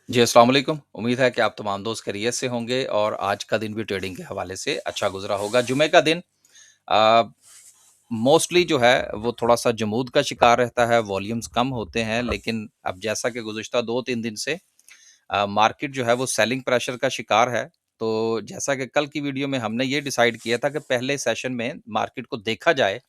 जी, अस्सलाम वालेकुम। उम्मीद है कि आप तमाम दोस्त खैरियत से होंगे और आज का दिन भी ट्रेडिंग के हवाले से अच्छा गुज़रा होगा। जुमे का दिन अ, मोस्टली जो है वो थोड़ा-सा जमूद का शिकार रहता है, वॉल्यूम्स कम होते हैं, लेकिन अब जैसा कि गुज़िश्ता 2-3 दिन से मार्केट जो है वो सेलिंग प्रेशर का शिकार है। तो जैसा कि कल की वीडियो में हमने ये डिसाइड किया था कि पहले सेशन में मार्केट को देखा जाए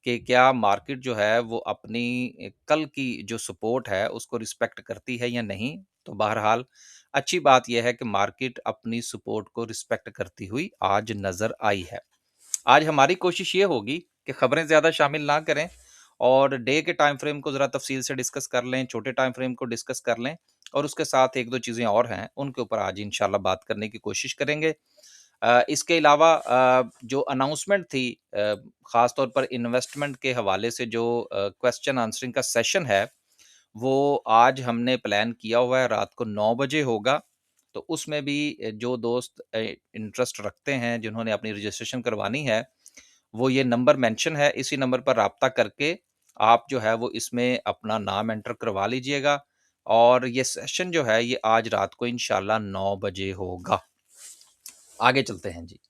कि क्या मार्केट जो है वो अपनी कल की जो सपोर्ट है उसको रिस्पेक्ट करती है या नहीं। तो बहरहाल अच्छी बात यह है कि मार्केट अपनी सपोर्ट को रिस्पेक्ट करती हुई आज नज़र आई है। आज हमारी कोशिश ये होगी कि खबरें ज़्यादा शामिल ना करें और डे के टाइम फ्रेम को ज़रा तफसील से डिस्कस कर लें, छोटे टाइम फ्रेम को डिस्कस कर लें और उसके साथ 1-2 चीज़ें और हैं, उनके ऊपर आज इंशाल्लाह बात करने की कोशिश करेंगे। इसके अलावा जो अनाउंसमेंट थी ख़ास तौर पर इन्वेस्टमेंट के हवाले से जो क्वेश्चन आंसरिंग का सेशन है, वो आज हमने प्लान किया हुआ है, रात को 9 बजे होगा। तो उसमें भी जो दोस्त इंटरेस्ट रखते हैं, जिन्होंने अपनी रजिस्ट्रेशन करवानी है, वो ये नंबर मेंशन है, इसी नंबर पर राब्ता करके आप जो है वो इसमें अपना नाम एंटर करवा लीजिएगा और ये सेशन जो है ये आज रात को इंशाल्लाह 9 बजे होगा। आगे चलते हैं जी।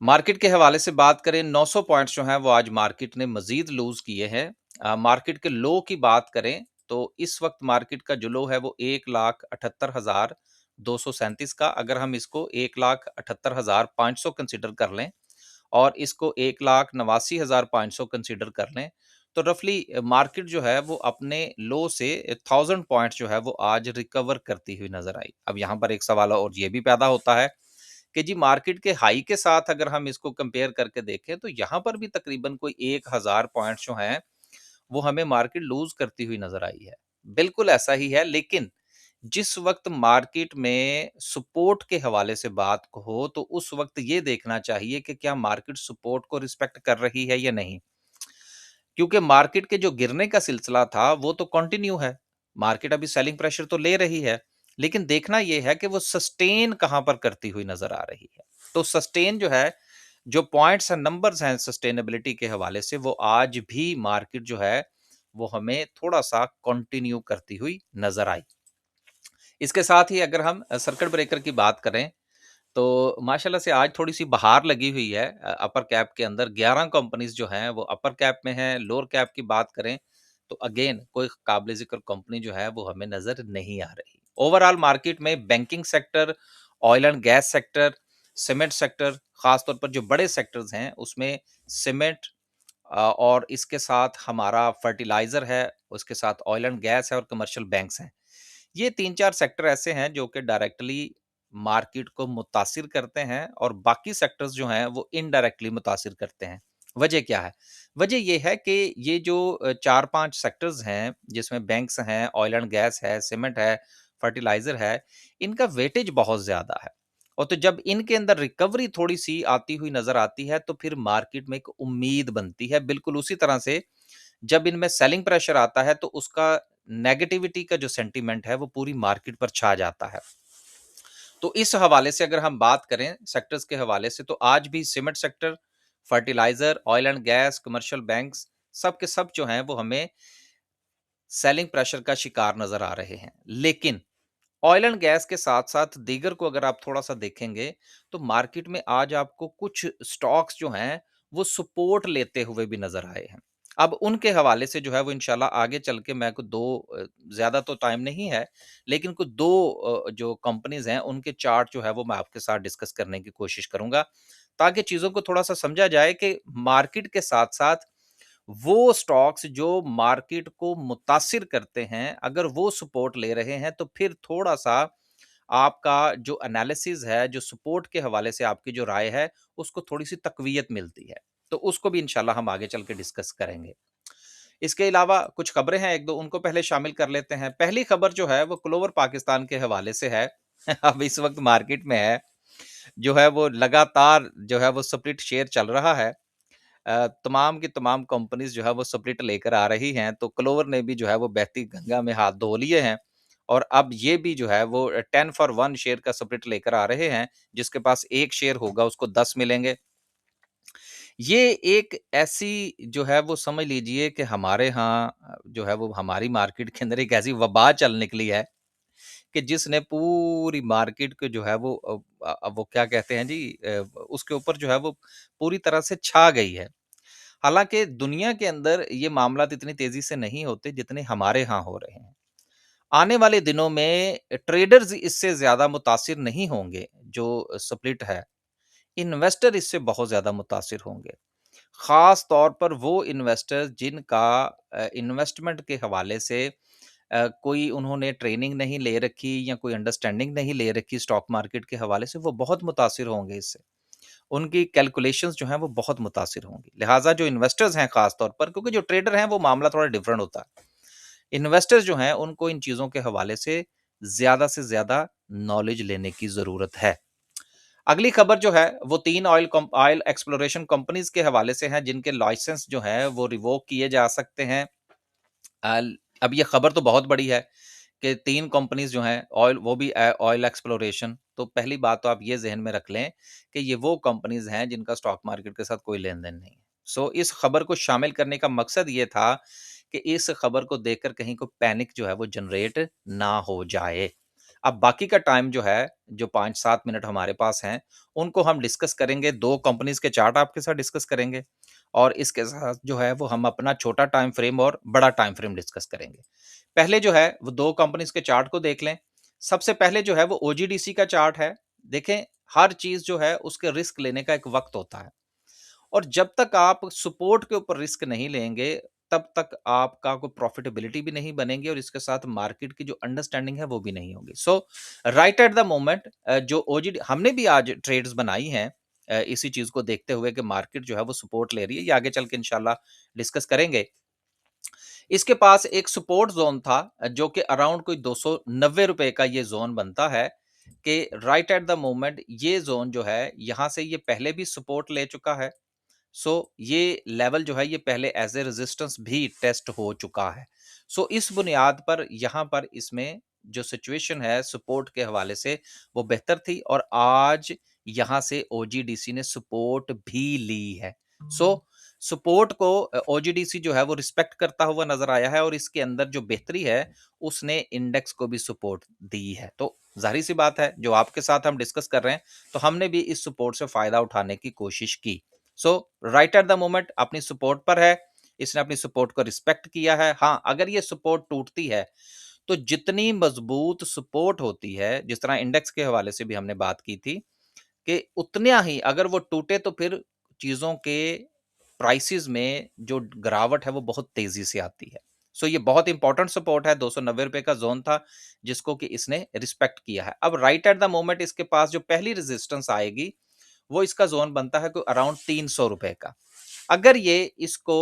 मार्केट के हवाले से बात करें 900 पॉइंट्स जो हैं वो आज मार्केट ने मज़ीद लूज़ किए हैं। मार्केट के लो की बात करें तो इस वक़्त मार्केट का जो लो है वो 1,78,237 का, अगर हम इसको 1,78,500 कंसीडर कर लें और इसको 1,89,500 कंसीडर कर लें, तो रफ़ली मार्केट जो है वो अपने लो से 1000 पॉइंट्स जो है वो आज रिकवर करती हुई नज़र आई। अब यहाँ पर एक सवाल और ये भी पैदा होता है कि जी मार्केट के हाई के साथ अगर हम इसको कंपेयर करके देखें तो यहाँ पर भी तकरीबन कोई 1000 पॉइंट्स जो हैं वो हमें मार्केट लूज करती हुई नजर आई है। बिल्कुल ऐसा ही है, लेकिन जिस वक्त मार्केट में सपोर्ट के हवाले से बात हो तो उस वक्त ये देखना चाहिए कि क्या मार्केट सपोर्ट को रिस्पेक्ट कर रही है या नहीं, क्योंकि मार्केट के जो गिरने का सिलसिला था वो तो कंटिन्यू है। मार्केट अभी सेलिंग प्रेशर तो ले रही है, लेकिन देखना ये है कि वो सस्टेन कहाँ पर करती हुई नज़र आ रही है। तो सस्टेन जो है, जो पॉइंट्स एंड नंबर्स हैं सस्टेनेबिलिटी के हवाले से, वो आज भी मार्केट जो है, वो हमें थोड़ा-सा कंटिन्यू करती हुई नज़र आई। इसके साथ ही अगर हम सर्किट ब्रेकर की बात करें तो माशाल्लाह से आज थोड़ी-सी बहार लगी हुई है अपर कैप के अंदर 11 कंपनीज़ जो हैं वो अपर कैप में हैं। लोअर कैप की बात करें तो अगेन कोई काबिल ज़िक्र कंपनी जो है वो हमें नज़र नहीं आ रही। ओवरऑल मार्केट में banking sector, oil and gas sector, cement sector, ख़ास तौर पर जो बड़े सेक्टर्स हैं उसमें सीमेंट और इसके साथ हमारा फर्टिलाइज़र है, उसके साथ ऑयल एंड गैस है और कमर्शियल बैंक्स हैं। ये 3-4 सेक्टर ऐसे हैं जो कि डायरेक्टली मार्केट को मुतासिर करते हैं और बाकी सेक्टर्स जो हैं वो इनडायरेक्टली मुतासिर करते हैं। वजह क्या है? वजह ये है कि ये जो 4-5 सेक्टर्स हैं जिसमें बैंक्स हैं, ऑयल एंड गैस है, सीमेंट है, फर्टिलाइज़र है, इनका वेटेज बहुत ज़्यादा है। और तो जब इनके अंदर रिकवरी थोड़ी-सी आती हुई नज़र आती है तो फिर मार्केट में एक उम्मीद बनती है। बिल्कुल उसी तरह से जब इनमें सेलिंग प्रेशर आता है तो उसका नेगेटिविटी का जो सेंटीमेंट है वो पूरी मार्केट पर छा जाता है। तो इस हवाले से अगर हम बात करें सेक्टर्स के हवाले से तो आज भी cement sector, fertiliser, oil and gas, commercial banks सब के सब जो हैं वो हमें सेलिंग प्रेशर का शिकार नजर आ रहे हैं। लेकिन ऑयल एंड गैस के साथ-साथ दीगर को अगर आप थोड़ा-सा देखेंगे तो मार्केट में आज आपको कुछ स्टॉक्स जो हैं वो सपोर्ट लेते हुए भी नजर आए हैं। अब उनके हवाले से जो है वो इंशाल्लाह आगे चल के मैं को 2 ज़्यादा तो टाइम नहीं है, लेकिन कुछ 2 जो कंपनीज़ हैं उनके चार्ट जो है वो मैं आपके साथ डिस्कस करने की कोशिश करूँगा, ताकि चीज़ों को थोड़ा-सा समझा जाए कि मार्केट के साथ-साथ वो स्टॉक्स जो मार्केट को मुतासिर करते हैं, अगर वो सपोर्ट ले रहे हैं, तो फिर थोड़ा-सा आपका जो एनालिसिस है, जो सपोर्ट के हवाले से आपकी जो राय है, उसको थोड़ी-सी तक़वियत मिलती है। तो उसको भी इंशाल्लाह हम आगे चल के डिस्कस करेंगे। इसके अलावा कुछ खबरें हैं 1-2 उनको पहले शामिल कर लेते हैं। पहली खबर जो है वो क्लोवर पाकिस्तान के हवाले से है। अब इस वक़्त मार्केट में है, जो है वो लगातार जो है वो स्प्लिट शेयर चल रहा है। तमाम की तमाम कंपनीज़ जो है वो स्प्लिट लेकर आ रही हैं, तो क्लोवर ने भी जो है वो बहती गंगा में हाथ धो लिए हैं और अब ये भी जो है वो 10 फॉर 1 शेयर का स्प्लिट लेकर आ रहे हैं, जिसके पास 1 शेयर होगा उसको 10 मिलेंगे। ये एक ऐसी जो है वो समझ लीजिए कि हमारे यहाँ जो है वो हमारी मार्केट के अंदर एक ऐसी वबा चल निकली है कि जिसने पूरी मार्केट को जो है वो क्या कहते हैं जी, उसके ऊपर जो है वो पूरी तरह से छा गई है। हालाँकि दुनिया के अंदर ये मामलात इतनी तेज़ी से नहीं होते जितने हमारे यहाँ हो रहे हैं। आने वाले दिनों में ट्रेडर्स इससे ज़्यादा मुतासिर नहीं होंगे, जो स्प्लिट है, इन्वेस्टर इससे बहुत ज़्यादा मुतासिर होंगे। ख़ास तौर पर वो इन्वेस्टर जिनका इन्वेस्टमेंट के हवाले से कोई उन्होंने ट्रेनिंग नहीं ले रखी या कोई अंडरस्टैंडिंग नहीं ले रखी स्टॉक मार्केट के हवाले से, वो बहुत मुतासिर होंगे इससे। उनकी कैलकुलेशंस जो हैं वो बहुत मुतासिर होंगी। लिहाज़ा जो इन्वेस्टर्स हैं ख़ास तौर पर, क्योंकि जो ट्रेडर हैं वो मामला थोड़ा डिफरेंट होता है। इन्वेस्टर्स जो हैं उनको इन चीज़ों के हवाले से ज़्यादा नॉलेज लेने की ज़रूरत है। अगली खबर जो है वो 3 ऑयल एक्सप्लोरेशन कंपनीज़ के हवाले से है, जिनके लाइसेंस जो हैं वो रिवोक किए जा सकते हैं। अब ये खबर तो बहुत बड़ी है कि 3 कंपनीज़ जो हैं ऑयल, वो भी ऑयल एक्सप्लोरेशन। तो पहली बात तो आप ये ज़हन में रख लें कि ये वो कंपनीज़ हैं जिनका स्टॉक मार्केट के साथ कोई लेन-देन नहीं है। सो इस खबर को शामिल करने का मकसद ये था कि इस खबर को देखकर कहीं को पैनिक जो है वो जनरेट ना हो जाए। अब बाकी का टाइम जो है, जो 5-7 मिनट हमारे पास हैं, उनको हम डिस्कस करेंगे, 2 कंपनीज़ के चार्ट आपके साथ डिस्कस करेंगे और इसके साथ जो है वो हम अपना छोटा टाइम फ्रेम और बड़ा टाइम फ्रेम डिस्कस करेंगे। पहले जो है वो 2 कंपनीज़ के चार्ट को देख लें। सबसे पहले जो है वो ओजीडीसी का चार्ट है। देखें, हर चीज़ जो है उसके रिस्क लेने का एक वक़्त होता है और जब तक आप सपोर्ट के ऊपर रिस्क नहीं लेंगे, तब तक आपका कोई प्रॉफिटेबिलिटी भी नहीं बनेगी और इसके साथ मार्केट की जो अंडरस्टैंडिंग है वो भी नहीं होगी। सो राइट एट द मोमेंट जो ओजीडी हमने भी आज ट्रेड्स बनाई हैं, इसी चीज़ को देखते हुए कि मार्केट जो है वो सपोर्ट ले रही है। ये आगे चल के इंशाल्लाह डिस्कस करेंगे। इसके पास एक सपोर्ट ज़ोन था, जो कि अराउंड कोई ₹290 का ये ज़ोन बनता है कि राइट एट द मोमेंट ये ज़ोन जो है, यहाँ से ये पहले भी सपोर्ट ले चुका है। ये लेवल जो है ये पहले एज़ ए रेजिस्टेंस भी टेस्ट हो चुका है। इस बुनियाद पर यहाँ पर इसमें जो सिचुएशन है सपोर्ट के हवाले से वो बेहतर थी और आज यहाँ से ओजीडीसी ने सपोर्ट भी ली है। सपोर्ट को ओजीडीसी जो है वो रिस्पेक्ट करता हुआ नज़र आया है और इसके अंदर जो बेहतरी है उसने इंडेक्स को भी सपोर्ट दी है। तो ज़ाहिर-सी बात है, जो आपके साथ हम डिस्कस कर रहे हैं, तो हमने भी इस सपोर्ट से फ़ायदा उठाने की कोशिश की। राइट एट द मोमेंट अपनी सपोर्ट पर है, इसने अपनी सपोर्ट को रिस्पेक्ट किया है। हाँ, अगर ये सपोर्ट टूटती है, तो जितनी मजबूत सपोर्ट होती है, जिस तरह इंडेक्स के हवाले से भी हमने बात की थी कि उतना ही अगर वो टूटे तो फिर चीज़ों के प्राइसेज़ में जो गिरावट है वो बहुत तेज़ी से आती है। ये बहुत इंपॉर्टेंट सपोर्ट है, ₹290 का ज़ोन था जिसको कि इसने रिस्पेक्ट किया है। अब राइट एट द मोमेंट इसके पास जो पहली रेजिस्टेंस आएगी, वो इसका ज़ोन बनता है कोई अराउंड ₹300 का। अगर ये इसको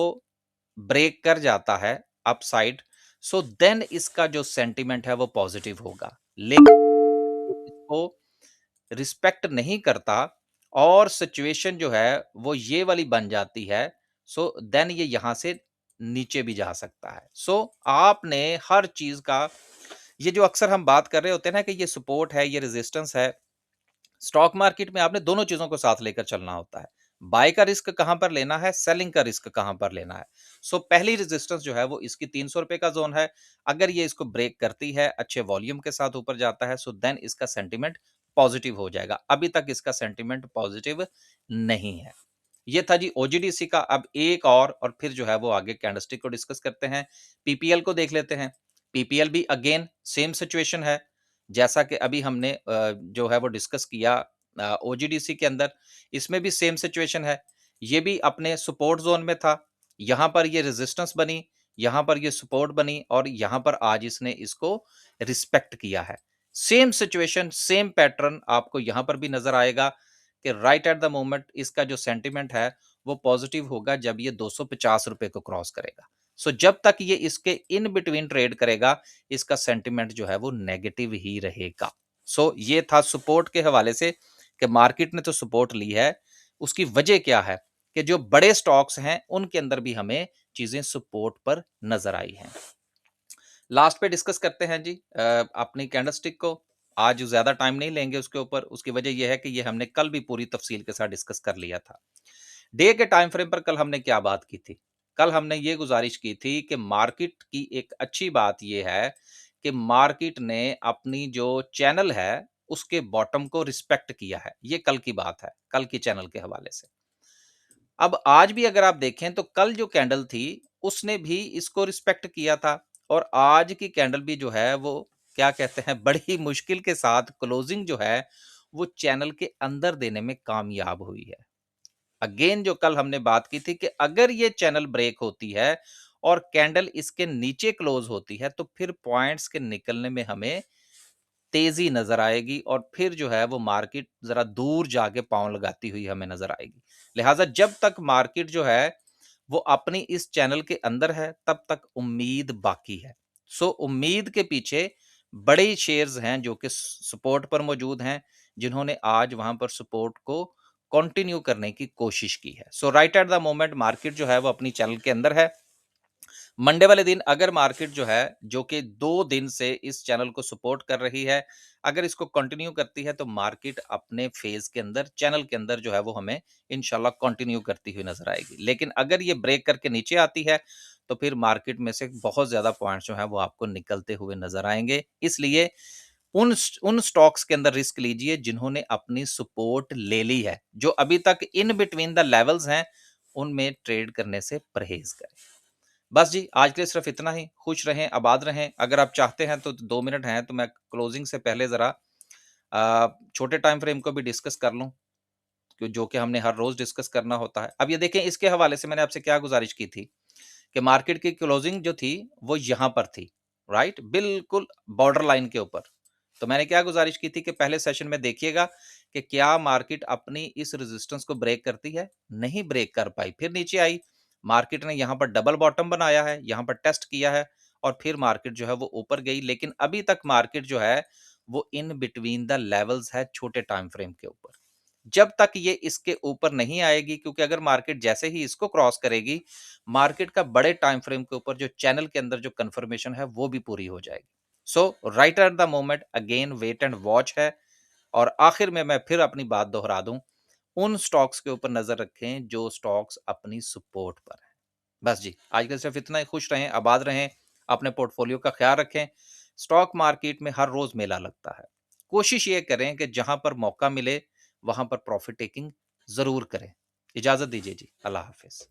ब्रेक कर जाता है अपसाइड, देन इसका जो सेंटीमेंट है वो पॉजिटिव होगा। लेकिन इसको रिस्पेक्ट नहीं करता और सिचुएशन जो है वो ये वाली बन जाती है, देन ये यहाँ से नीचे भी जा सकता है। आपने हर चीज़ का, ये जो अक्सर हम बात कर रहे होते हैं ना कि ये सपोर्ट है, ये रेजिस्टेंस है, स्टॉक मार्केट में आपने दोनों चीज़ों को साथ लेकर चलना होता है। बाय का रिस्क कहाँ पर लेना है, सेलिंग का रिस्क कहाँ पर लेना है। पहली रेजिस्टेंस जो है वो इसकी ₹300 का ज़ोन है। अगर ये इसको ब्रेक करती है, अच्छे वॉल्यूम के साथ ऊपर जाता है, देन इसका सेंटीमेंट पॉजिटिव हो जाएगा। अभी तक इसका सेंटीमेंट पॉजिटिव नहीं है। ये था जी ओजीडीसी का। अब एक और फिर जो है वो आगे कैंडलस्टिक को डिस्कस करते हैं। पीपीएल को देख लेते हैं। पीपीएल भी अगेन सेम सिचुएशन है। जैसा कि अभी हमने जो है वो डिस्कस किया ओजीडीसी के अंदर, इसमें भी सेम सिचुएशन है। ये भी अपने सपोर्ट ज़ोन में था। यहाँ पर ये रेजिस्टेंस बनी, यहाँ पर ये सपोर्ट बनी और यहाँ पर आज इसने इसको रिस्पेक्ट किया है। सेम सिचुएशन, सेम पैटर्न आपको यहाँ पर भी नज़र आएगा कि राइट एट द मोमेंट इसका जो सेंटीमेंट है वो पॉजिटिव होगा जब ये ₹250 को क्रॉस करेगा। जब तक ये इसके इन बिटवीन ट्रेड करेगा, इसका सेंटीमेंट जो है वो नेगेटिव ही रहेगा। ये था सपोर्ट के हवाले से कि मार्केट ने तो सपोर्ट ली है, उसकी वजह क्या है कि जो बड़े स्टॉक्स हैं उनके अंदर भी हमें चीजें सपोर्ट पर नजर आई हैं। लास्ट पे डिस्कस करते हैं जी अपनी कैंडलस्टिक को। आज ज़्यादा टाइम नहीं लेंगे उसके ऊपर, उसकी वजह ये है कि ये हमने कल भी पूरी तफसील के साथ डिस्कस कर लिया था। डे के टाइम फ्रेम पर कल हमने क्या बात की थी? कल हमने ये गुज़ारिश की थी कि मार्केट की एक अच्छी बात ये है कि मार्केट ने अपनी जो चैनल है, उसके बॉटम को रिस्पेक्ट किया है। ये कल की बात है, कल की चैनल के हवाले से। अब आज भी अगर आप देखें तो कल जो कैंडल थी, उसने भी इसको रिस्पेक्ट किया था और आज की कैंडल भी जो है वो क्या कहते हैं बड़ी मुश्किल के साथ क्लोजिंग जो है, वो चैनल के अंदर देने में कामयाब हुई है। अगेन जो कल हमने बात की थी कि अगर ये चैनल ब्रेक होती है और कैंडल इसके नीचे क्लोज होती है, तो फिर पॉइंट्स के निकलने में हमें तेजी नजर आएगी और फिर जो है वो मार्केट जरा दूर जाके पांव लगाती हुई हमें नजर आएगी। लिहाजा जब तक मार्केट जो है वो अपनी इस चैनल के अंदर है, तब तक उम्मीद बाकी है। सो उम्मीद के पीछे बड़े शेयर्स हैं जो कि सपोर्ट पर मौजूद हैं, जिन्होंने आज वहां पर सपोर्ट को कंटिन्यू करने की कोशिश की है। So right at the moment market जो है वो अपनी चैनल के अंदर है। मंडे वाले दिन अगर मार्केट जो है, जो कि 2 दिन से इस चैनल को सपोर्ट कर रही है, अगर इसको कंटिन्यू करती है तो मार्केट अपने फेज़ के अंदर, चैनल के अंदर जो है वो हमें इंशाल्लाह कंटिन्यू करती हुई नज़र आएगी। लेकिन अगर ये ब्रेक करके नीचे आती है, तो फिर मार्केट में से बहुत ज़्यादा पॉइंट्स जो हैं वो आपको निकलते हुए नज़र आएँगे। इसलिए उन स्टॉक्स के अंदर रिस्क लीजिए जिन्होंने अपनी सपोर्ट ले ली है। जो अभी तक इन बिटवीन द लेवल्स हैं, उनमें ट्रेड करने से परहेज़ करें। बस जी, आज के लिए सिर्फ इतना ही। खुश रहें, आबाद रहें। अगर आप चाहते हैं तो 2 मिनट हैं तो मैं क्लोजिंग से पहले ज़रा छोटे टाइम फ्रेम को भी डिस्कस कर लूँ, जो कि हमने हर रोज़ डिस्कस करना होता है। अब ये देखें, इसके हवाले से मैंने आपसे क्या गुज़ारिश की थी कि मार्केट की क्लोजिंग जो थी वो यहाँ पर थी, राइट? बिल्कुल बॉर्डर लाइन के ऊपर। तो मैंने क्या गुज़ारिश की थी कि पहले सेशन में देखिएगा कि क्या मार्केट अपनी इस रेजिस्टेंस को ब्रेक करती है? नहीं ब्रेक कर पाई, फिर नीचे आई। मार्केट ने यहाँ पर डबल बॉटम बनाया है, यहाँ पर टेस्ट किया है और फिर मार्केट जो है वो ऊपर गई। लेकिन अभी तक मार्केट जो है वो इन बिटवीन द लेवल्स है छोटे टाइम फ्रेम के ऊपर। जब तक ये इसके ऊपर नहीं आएगी, क्योंकि अगर मार्केट जैसे ही इसको क्रॉस करेगी, मार्केट का बड़े टाइम फ्रेम के ऊपर जो चैनल के अंदर जो कंफर्मेशन है वो भी पूरी हो जाएगी। So right at the moment again wait and watch है। और आखिर में मैं फिर अपनी बात दोहरा दूं, उन स्टॉक्स के ऊपर नजर रखें जो स्टॉक्स अपनी सपोर्ट पर हैं। बस जी, आज के लिए सिर्फ इतना ही। खुश रहें, आबाद रहें, अपने पोर्टफोलियो का ख्याल रखें। स्टॉक मार्केट में हर रोज मेला लगता है। कोशिश ये करें कि जहां पर मौका मिले वहां पर प्रॉफिट टेकिंग जरूर करें। इजाजत दीजिए जी, अल्लाह हाफिज।